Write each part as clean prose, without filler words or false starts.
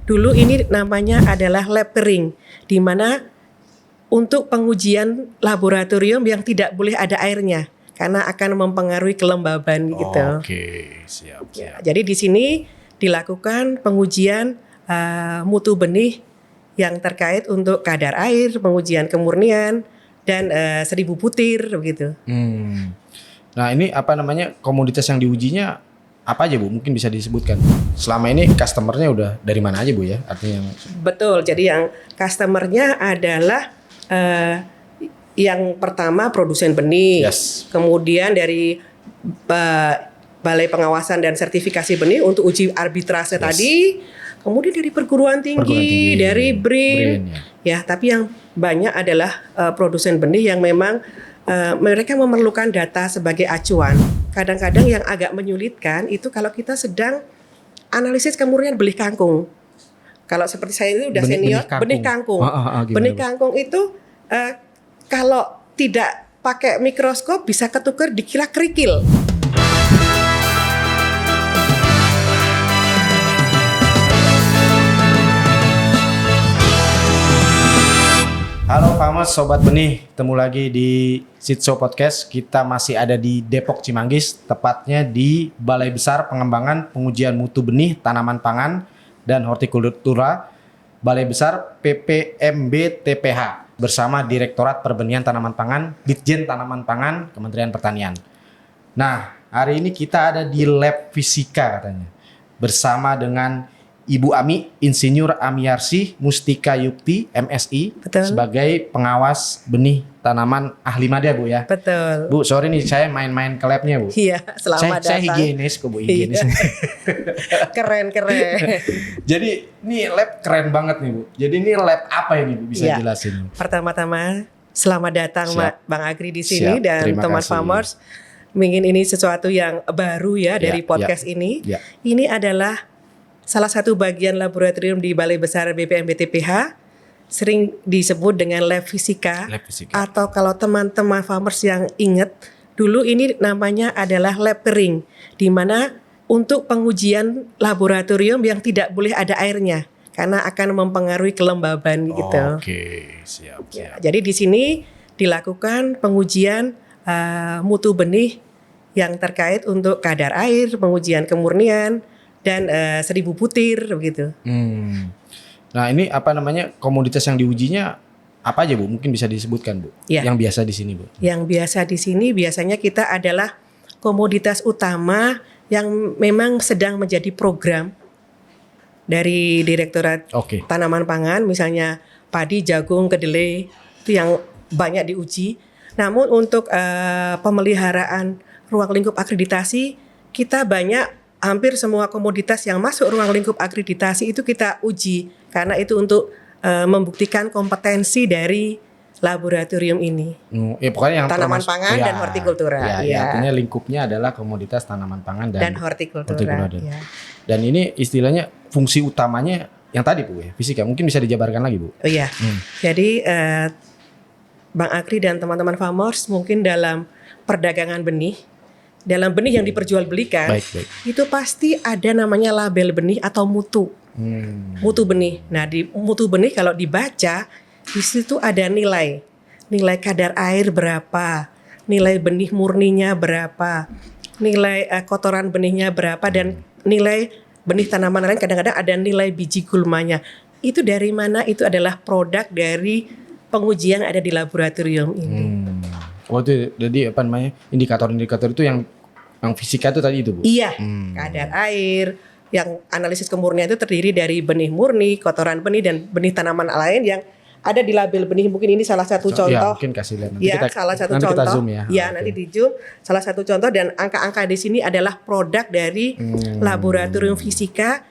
dulu ini namanya adalah lab kering, di mana untuk pengujian laboratorium yang tidak boleh ada airnya karena akan mempengaruhi kelembaban gitu. Oke, siap. Jadi di sini dilakukan pengujian mutu benih yang terkait untuk kadar air, pengujian kemurnian dan 1000 butir begitu. Nah ini komoditas yang diujinya apa aja Bu? Mungkin bisa disebutkan. Selama ini customernya udah dari mana aja Bu ya? Artinya Betul, jadi yang customernya adalah yang pertama produsen benih, kemudian dari Balai Pengawasan dan Sertifikasi Benih untuk uji arbitrase tadi, kemudian dari perguruan tinggi, dari BRIN, ya. Tapi yang banyak adalah produsen benih yang memang mereka memerlukan data sebagai acuan. Kadang-kadang yang agak menyulitkan itu kalau kita sedang analisis kemurnian benih kangkung. Kalau seperti saya itu udah senior, benih kangkung. Benih kangkung itu kalau tidak pakai mikroskop bisa ketukar dikira kerikil. Halo Farmers, Sobat Benih, ketemu lagi di Sitso Podcast. Kita masih ada di Depok Cimanggis, tepatnya di Balai Besar Pengembangan Pengujian Mutu Benih Tanaman Pangan dan Hortikultura Balai Besar PPMB TPH bersama Direktorat Perbenihan Tanaman Pangan, Ditjen Tanaman Pangan, Kementerian Pertanian. Nah, hari ini kita ada di lab fisika katanya, bersama dengan Ibu Ami, Insinyur Amiarsih Mustika Yukti, MSI, sebagai pengawas benih tanaman ahli mada Bu ya. Betul. Bu, sorry nih saya main-main ke labnya Bu. Iya, selamat datang. Saya higienis kok Bu, higienis. Keren. Jadi ini lab keren banget nih Bu. Jadi ini lab apa ini Bu, bisa jelasin? Pertama-tama selamat datang Bang Agri di sini dan teman Farmers. Mungkin ini sesuatu yang baru ya dari podcast ini. Ini adalah salah satu bagian laboratorium di Balai Besar BPMB TPH, sering disebut dengan lab fisika. Atau kalau teman-teman farmers yang ingat, dulu ini namanya adalah lab kering, di mana untuk pengujian laboratorium yang tidak boleh ada airnya karena akan mempengaruhi kelembaban gitu. Oke, siap. Jadi di sini dilakukan pengujian mutu benih yang terkait untuk kadar air, pengujian kemurnian dan 1000 butir begitu. Nah ini komoditas yang diujinya apa aja Bu? Mungkin bisa disebutkan Bu. Yang biasa di sini Bu. Yang biasa di sini biasanya kita adalah komoditas utama yang memang sedang menjadi program dari Direktorat Tanaman Pangan, misalnya padi, jagung, kedelai itu yang banyak diuji. Namun untuk pemeliharaan ruang lingkup akreditasi kita hampir semua komoditas yang masuk ruang lingkup akreditasi itu kita uji karena itu untuk membuktikan kompetensi dari laboratorium ini. Pokoknya yang tanaman pangan dan hortikultura. Artinya lingkupnya adalah komoditas tanaman pangan dan hortikultura. Dan ini istilahnya fungsi utamanya yang tadi Bu ya, fisika. Mungkin bisa dijabarkan lagi Bu. Jadi Bang Agri dan teman-teman farmers mungkin dalam perdagangan benih, dalam benih yang diperjualbelikan, itu pasti ada namanya label benih atau mutu. Mutu benih. Nah di mutu benih kalau dibaca, di situ ada nilai kadar air berapa, nilai benih murninya berapa, nilai kotoran benihnya berapa, dan nilai benih tanaman lain kadang-kadang ada nilai biji gulmanya. Itu dari mana? Itu adalah produk dari pengujian yang ada di laboratorium ini. Itu jadi indikator-indikator itu yang fisika itu tadi itu Bu? Iya, kadar air, yang analisis kemurnian itu terdiri dari benih murni, kotoran benih, dan benih tanaman lain yang ada di label benih. Mungkin ini salah satu contoh. Ya, mungkin kasih lihat nanti salah satu contoh. Kita zoom ya. Nanti di zoom. Salah satu contoh dan angka-angka di sini adalah produk dari laboratorium fisika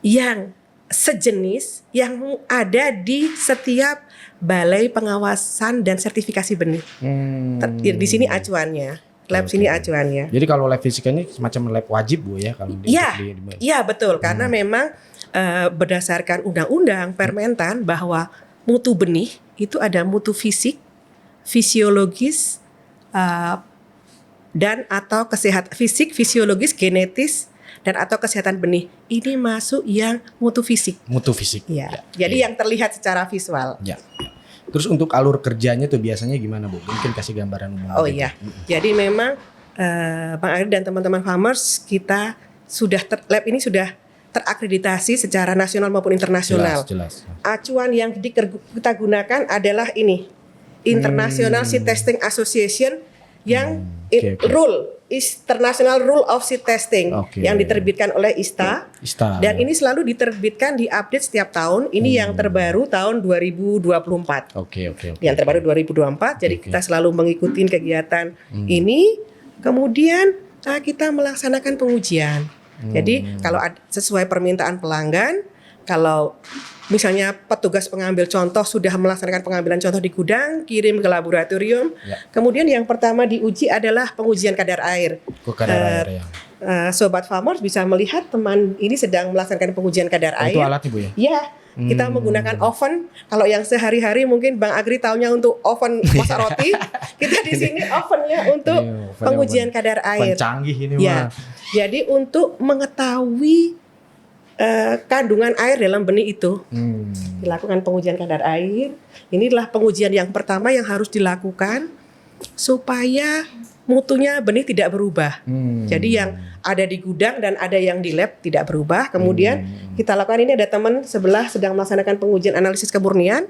yang sejenis yang ada di setiap Balai Pengawasan dan Sertifikasi Benih. Di sini acuannya, lab sini acuannya. Jadi kalau lab fisika ini semacam lab wajib Bu ya kalau Iya betul, karena memang berdasarkan undang-undang Permentan bahwa mutu benih itu ada mutu fisik, fisiologis, dan atau kesehatan fisik, fisiologis, genetis, dan atau kesehatan benih. Ini masuk yang mutu fisik. Mutu fisik. Ya. Ya. Jadi yang terlihat secara visual. Ya. Terus untuk alur kerjanya tuh biasanya gimana Bu? Mungkin kasih gambaran umum. Oh iya. Jadi memang Bang Ari dan teman-teman farmers kita lab ini sudah terakreditasi secara nasional maupun internasional. Jelas. Acuan yang kita gunakan adalah ini, International Seed Testing Association yang International Rule of Seed Testing yang diterbitkan oleh ISTA. Dan ini selalu diterbitkan di update setiap tahun. Ini yang terbaru tahun 2024. Yang terbaru 2024. Jadi kita selalu mengikuti kegiatan ini. Kemudian kita melaksanakan pengujian. Jadi kalau sesuai permintaan pelanggan, kalau misalnya petugas pengambil contoh sudah melaksanakan pengambilan contoh di gudang, kirim ke laboratorium. Kemudian yang pertama diuji adalah pengujian kadar air. Sobat farmers bisa melihat teman ini sedang melaksanakan pengujian kadar air. Itu alat Ibu ya? Iya. Kita menggunakan oven. Kalau yang sehari-hari mungkin Bang Agri taunya untuk oven masak roti. Kita di sini ovennya untuk pengujian kadar air. Canggih ini ya. Jadi untuk mengetahui kandungan air dalam benih itu, dilakukan pengujian kadar air. Inilah pengujian yang pertama yang harus dilakukan supaya mutunya benih tidak berubah. Jadi yang ada di gudang dan ada yang di lab tidak berubah. Kemudian kita lakukan ini, ada teman sebelah sedang melaksanakan pengujian analisis kemurnian,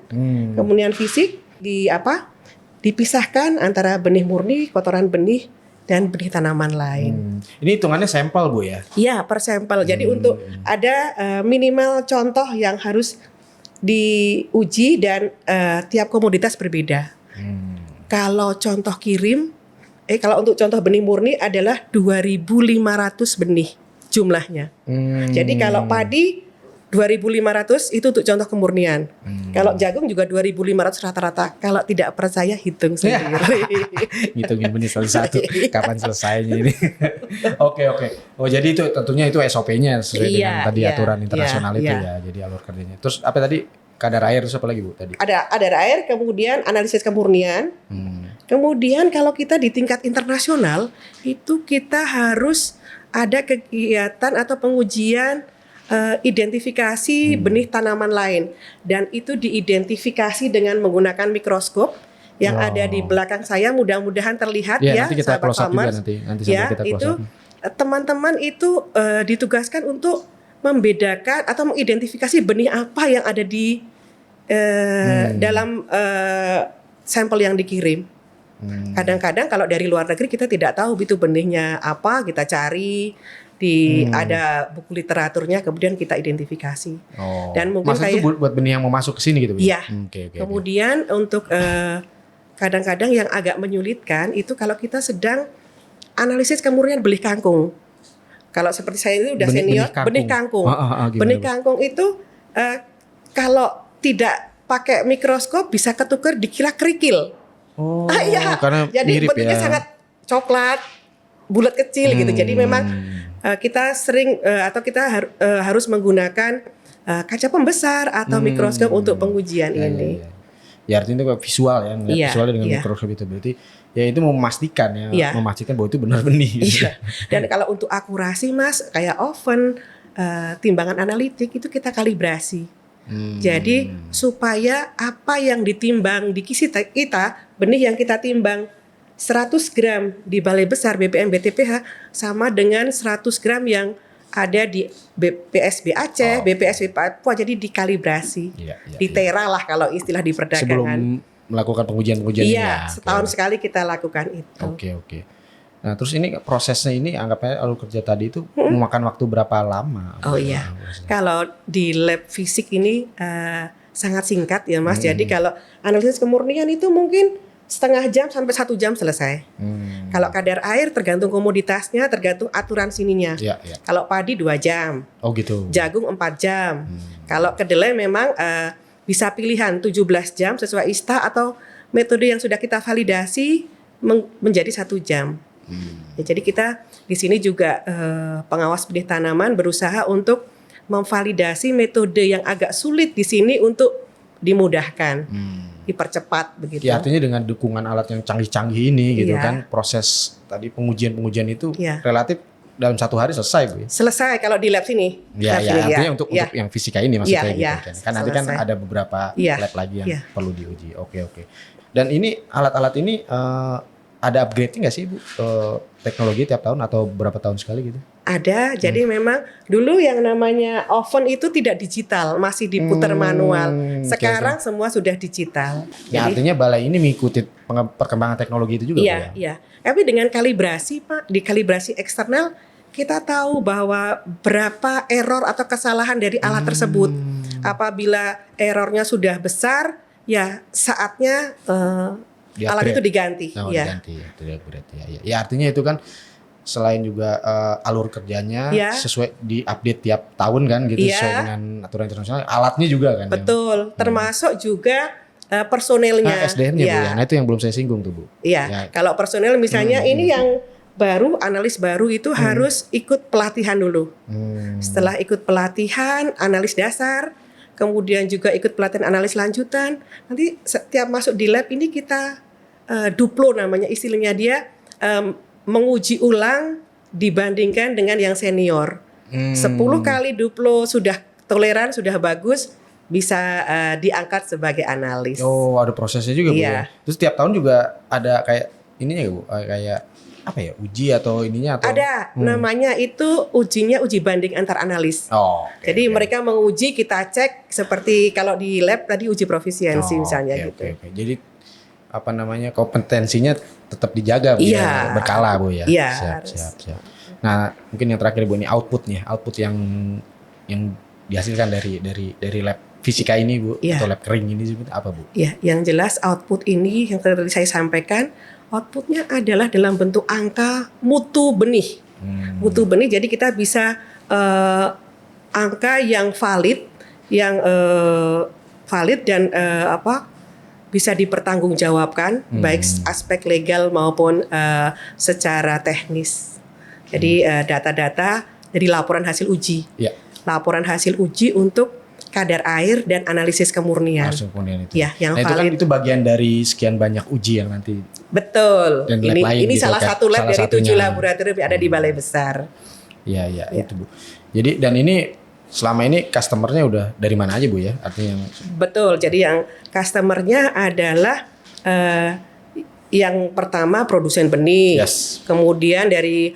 kemurnian fisik dipisahkan antara benih murni, kotoran benih dan benih tanaman lain. Ini hitungannya sampel Bu ya? Iya, per sampel. Jadi untuk ada minimal contoh yang harus diuji dan tiap komoditas berbeda. Kalau contoh kirim, kalau untuk contoh benih murni adalah 2.500 benih jumlahnya. Jadi kalau padi 2.500 itu untuk contoh kemurnian. Kalau jagung juga 2.500 rata-rata. Kalau tidak percaya hitung sendiri. Ngitungin benih satu-satu. Kapan selesainya ini? Oke. Oh jadi itu tentunya itu SOP-nya sesuai dengan tadi aturan internasional itu ya. Jadi alur kerjanya. Terus apa tadi? Kadar air terus apa lagi Bu tadi? Ada kadar air, kemudian analisis kemurnian. Kemudian kalau kita di tingkat internasional itu kita harus ada kegiatan atau pengujian identifikasi benih tanaman lain, dan itu diidentifikasi dengan menggunakan mikroskop yang ada di belakang saya, mudah-mudahan terlihat ya nanti kita sahabat farmers. Nanti ya kita itu teman-teman itu ditugaskan untuk membedakan atau mengidentifikasi benih apa yang ada di dalam sampel yang dikirim. Kadang-kadang kalau dari luar negeri kita tidak tahu itu benihnya apa, kita cari ada buku literaturnya, kemudian kita identifikasi. Dan mungkin maksudnya itu buat benih yang mau masuk ke sini gitu. Iya. Kemudian untuk kadang-kadang yang agak menyulitkan itu kalau kita sedang analisis kemurnian benih kangkung. Kalau seperti saya itu udah senior, benih kangkung. Benih kangkung itu kalau tidak pakai mikroskop bisa ketukar dikira kerikil. Iya. Jadi bentuknya sangat coklat, bulat kecil gitu. Jadi memang kita sering atau kita harus menggunakan kaca pembesar atau mikroskop untuk pengujian ini. Ya artinya itu visual ya, visual dengan mikroskop itu berarti ya itu memastikan memastikan bahwa itu benar benih. Iya. Dan kalau untuk akurasi Mas, kayak oven, timbangan analitik itu kita kalibrasi. Jadi supaya apa yang ditimbang di kita, benih yang kita timbang 100 gram di balai besar BPM BTPH sama dengan 100 gram yang ada di BPSB Aceh, BPSB Papua, jadi dikalibrasi, ditera lah kalau istilah di perdagangan. Sebelum melakukan pengujian-pengujian ini. Iya, setahun sekali kita lakukan itu. Oke. Nah terus ini prosesnya ini anggapnya alur kerja tadi itu memakan waktu berapa lama? Kalau di lab fisik ini sangat singkat ya Mas. Jadi kalau analisis kemurnian itu mungkin setengah jam sampai 1 jam selesai. Kalau kadar air tergantung komoditasnya, tergantung aturan sininya. Kalau padi 2 jam. Oh gitu. Jagung 4 jam. Kalau kedelai memang bisa pilihan 17 jam sesuai ISTA atau metode yang sudah kita validasi menjadi 1 jam. Ya, jadi kita di sini juga pengawas benih tanaman berusaha untuk memvalidasi metode yang agak sulit di sini untuk dimudahkan, dipercepat begitu. Ya artinya dengan dukungan alat yang canggih-canggih ini gitu kan, proses tadi pengujian itu relatif dalam 1 hari selesai Bu ya? Selesai kalau di lab sini. Ya, Lab sini, artinya untuk yang fisika ini maksudnya gitu. Ya, Kan nanti kan selesai. ada beberapa Ya, lab lagi yang ya. perlu diuji. Oke. Dan ini alat-alat ini ada upgrading nggak sih Bu? Teknologi tiap tahun atau berapa tahun sekali gitu? Ada, jadi memang dulu yang namanya oven itu tidak digital, masih diputar manual. Sekarang semua sudah digital. Ya, artinya balai ini mengikuti perkembangan teknologi itu juga Bu Iya, ya? iya. Tapi dengan kalibrasi Pak, di kalibrasi eksternal kita tahu bahwa berapa error atau kesalahan dari alat tersebut. Apabila errornya sudah besar, ya saatnya alat itu diganti. Oh, Ya. diganti ya, berarti ya. Ya artinya itu kan selain juga alur kerjanya Ya. sesuai diupdate tiap tahun kan gitu Ya. sesuai dengan aturan internasional, alatnya juga kan. Betul, termasuk juga personelnya. SDM-nya Bu Ya. ya. Nah itu yang belum saya singgung tuh Bu. Iya, Ya. kalau personel misalnya ini yang baru, analis baru itu harus ikut pelatihan dulu. Setelah ikut pelatihan, analis dasar, kemudian juga ikut pelatihan analis lanjutan. Nanti setiap masuk di lab ini kita duplo namanya istilahnya dia menguji ulang dibandingkan dengan yang senior. 10 kali duplo sudah toleran, sudah bagus, bisa diangkat sebagai analis. Oh ada prosesnya juga Bu Iya. ya. Terus tiap tahun juga ada kayak ininya Bu, kayak apa ya uji atau ininya atau? Ada, namanya itu ujinya uji banding antar analis. Oh. Jadi mereka menguji, kita cek seperti kalau di lab tadi uji profisiensi misalnya gitu. Oke. Jadi apa namanya kompetensinya tetap dijaga Bu Iya. ya, berkala Bu ya. Iya, Siap. harus. Nah mungkin yang terakhir Bu ini output yang dihasilkan dari lab fisika ini Bu Iya. atau lab kering ini seperti apa Bu? Ya, yang jelas output ini yang tadi saya sampaikan, outputnya adalah dalam bentuk angka mutu benih. Mutu benih, jadi kita bisa angka yang valid, dan bisa dipertanggungjawabkan baik aspek legal maupun secara teknis. Jadi data-data dari laporan hasil uji. Ya. Laporan hasil uji untuk kadar air dan analisis kemurnian. Langsung kemudian itu. Ya, yang nah, itu kan valid. itu bagian dari sekian banyak uji yang nanti. Betul. Dan lab lain Ini gitu salah kan, satu lab salah dari 7 satunya. laboratorium yang ada di Balai Besar. Iya itu Bu. Jadi dan ini selama ini customernya udah dari mana aja Bu ya? Artinya yang Betul. Jadi yang customernya adalah yang pertama produsen benih, Yes. kemudian dari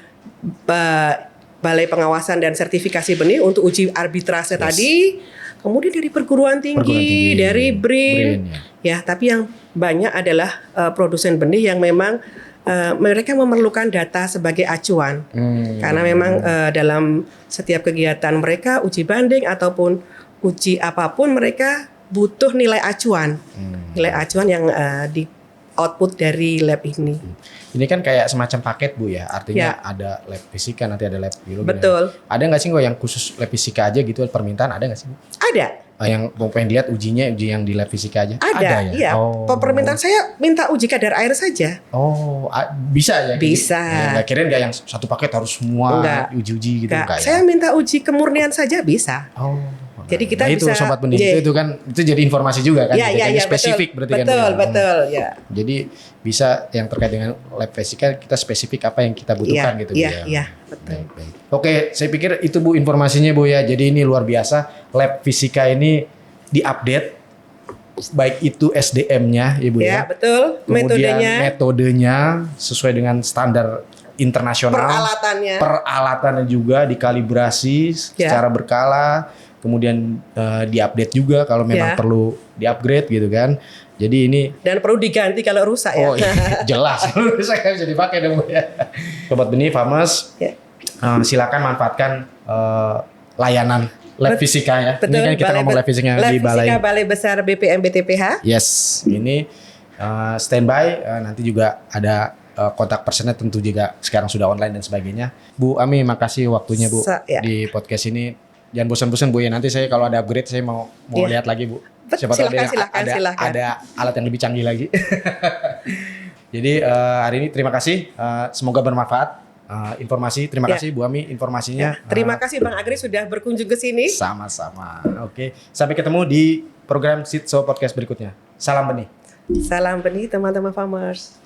Balai Pengawasan dan Sertifikasi Benih untuk uji arbitrase tadi, kemudian dari perguruan tinggi, dari BRIN, ya. Tapi yang banyak adalah produsen benih yang memang mereka memerlukan data sebagai acuan, karena memang dalam setiap kegiatan mereka uji banding ataupun uji apapun mereka butuh nilai acuan, nilai acuan yang di output dari lab ini. Ini kan kayak semacam paket Bu ya, artinya ada lab fisika, nanti ada lab biologi. Betul. Ada nggak sih kok yang khusus lab fisika aja gitu permintaan ada nggak sih Bu? Ada. Yang mau pengen lihat uji yang di lab fisika aja? Ada, ya? iya. Oh. Permintaan saya minta uji kadar air saja. Oh, bisa ya? Bisa. Ya, nggak kirain nggak yang satu paket harus semua Enggak. uji-uji gitu Enggak, enggak saya ya? minta uji kemurnian saja bisa. Oh. Jadi kita nah, itu bisa- sobat benih Iya. itu kan itu jadi informasi juga kan? Ya, gitu, ya, kayaknya ya, spesifik betul. berarti kan? Betul, Bu? betul, ya. Jadi bisa yang terkait dengan lab fisika kita spesifik apa yang kita butuhkan Iya, gitu iya, Bu, ya. iya, betul. Baik. Oke, saya pikir itu Bu informasinya Bu ya. Jadi ini luar biasa lab fisika ini diupdate baik itu SDM-nya ya Bu Ya, ya. betul. Kemudian Metodenya, sesuai dengan standar internasional. Peralatannya juga dikalibrasi Ya. secara berkala, kemudian diupdate juga kalau memang Ya. perlu diupgrade gitu kan. Jadi ini dan perlu diganti kalau rusak ya. oh iya, jelas saya bisa dipakai dong Bu ya. Sobat Benih Farmers, Ya. Silakan manfaatkan layanan lab fisika ya. Betul. Ini kan kita ngomong lab fisika di Fisika Balai Besar BPM BTPH. Yes, ini standby. Nanti juga ada kontak personnya tentu juga sekarang sudah online dan sebagainya. Bu Ami, makasih waktunya Bu Ya. di podcast ini. Jangan bosan-bosan Bu ya. Nanti saya kalau ada upgrade saya mau Ya. lihat lagi Bu. Silakan, silakan. Ada alat yang lebih canggih lagi. Jadi hari ini terima kasih. Semoga bermanfaat. Informasi, terima Ya. kasih Bu Ami informasinya. Terima kasih Bang Agri sudah berkunjung ke sini. Sama-sama. Oke, sampai ketemu di program Sitso Podcast berikutnya. Salam benih. Salam benih teman-teman farmers.